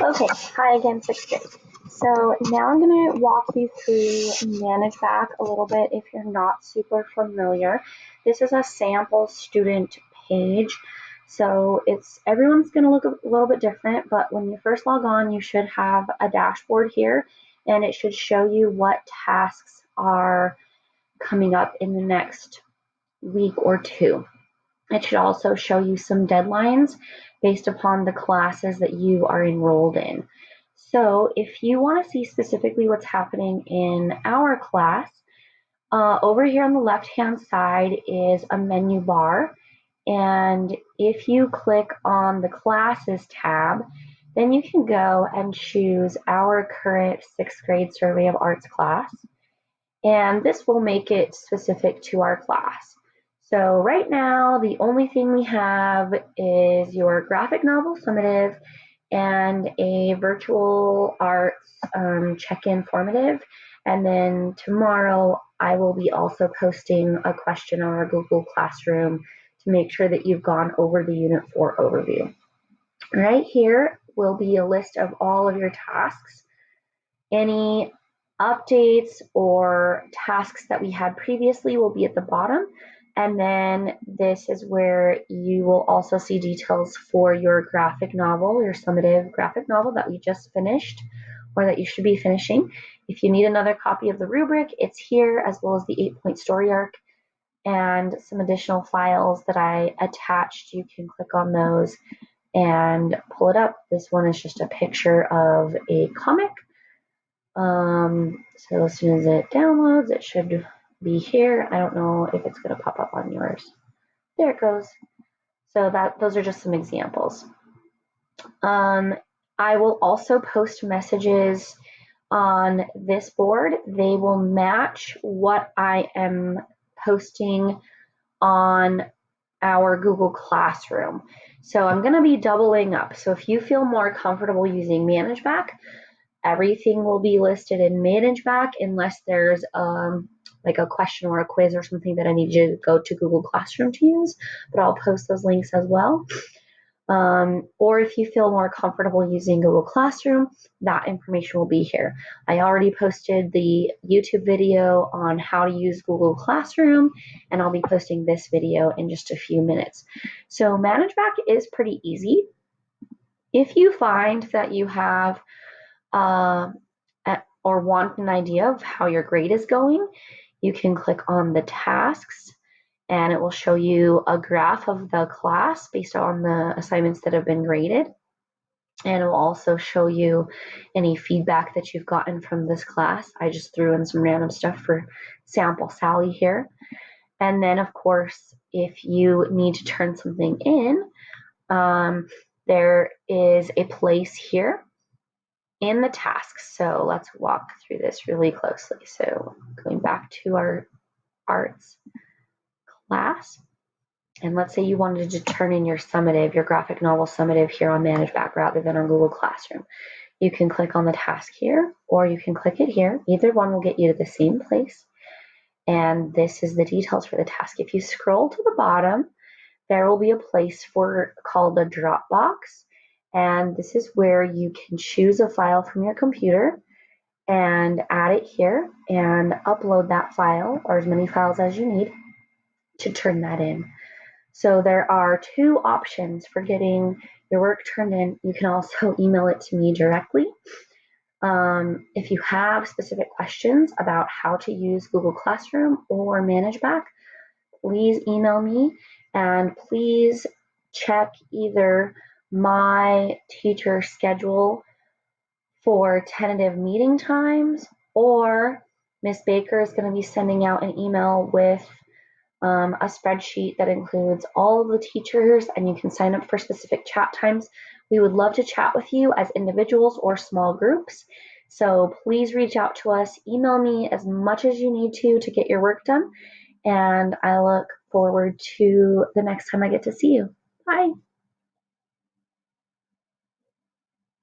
Okay, hi again, 6th grade. So now I'm going to walk you through Managebac a little bit if you're not super familiar. This is a sample student page. So everyone's going to look a little bit different, but when you first log on, you should have a dashboard here, and it should show you what tasks are coming up in the next week or two. It should also show you some deadlines based upon the classes that you are enrolled in. So if you want to see specifically what's happening in our class, over here on the left-hand side is a menu bar. And if you click on the Classes tab, then you can go and choose our current 6th grade Survey of Arts class. And this will make it specific to our class. So right now, the only thing we have is your graphic novel summative and a virtual arts check-in formative. And then tomorrow, I will be also posting a question on our Google Classroom to make sure that you've gone over the Unit 4 overview. Right here will be a list of all of your tasks. Any updates or tasks that we had previously will be at the bottom. And then this is where you will also see details for your graphic novel, your summative graphic novel that we just finished or that you should be finishing. If you need another copy of the rubric, it's here, as well as the 8-point story arc and some additional files that I attached. You can click on those and pull it up. This one is just a picture of a comic. So as soon as it downloads, it should be here. I don't know if it's going to pop up on yours. There it goes. So those are just some examples. I will also post messages on this board. They will match what I am posting on our Google Classroom. So I'm going to be doubling up. So if you feel more comfortable using Managebac, everything will be listed in Managebac unless there's like a question or a quiz or something that I need you to go to Google Classroom to use, but I'll post those links as well. Or if you feel more comfortable using Google Classroom, that information will be here. I already posted the YouTube video on how to use Google Classroom, and I'll be posting this video in just a few minutes. So Managebac is pretty easy. If you find that you have or want an idea of how your grade is going, you can click on the tasks and it will show you a graph of the class based on the assignments that have been graded. And it will also show you any feedback that you've gotten from this class. I just threw in some random stuff for sample Sally here. And then, of course, if you need to turn something in, there is a place here in the tasks. So let's walk through this really closely. So going back to our arts class, and let's say you wanted to turn in your summative, your graphic novel summative here on Managebac rather than on Google Classroom. You can click on the task here, or you can click it here. Either one will get you to the same place. And this is the details for the task. If you scroll to the bottom, there will be a place called a Dropbox. And this is where you can choose a file from your computer and add it here and upload that file, or as many files as you need, to turn that in. So there are two options for getting your work turned in. You can also email it to me directly. If you have specific questions about how to use Google Classroom or Managebac, please email me, and please check either my teacher schedule for tentative meeting times, or Miss Baker is going to be sending out an email with a spreadsheet that includes all of the teachers, and you can sign up for specific chat times. We would love to chat with you as individuals or small groups. So please reach out to us. Email me as much as you need to get your work done. And I look forward to the next time I get to see you. Bye.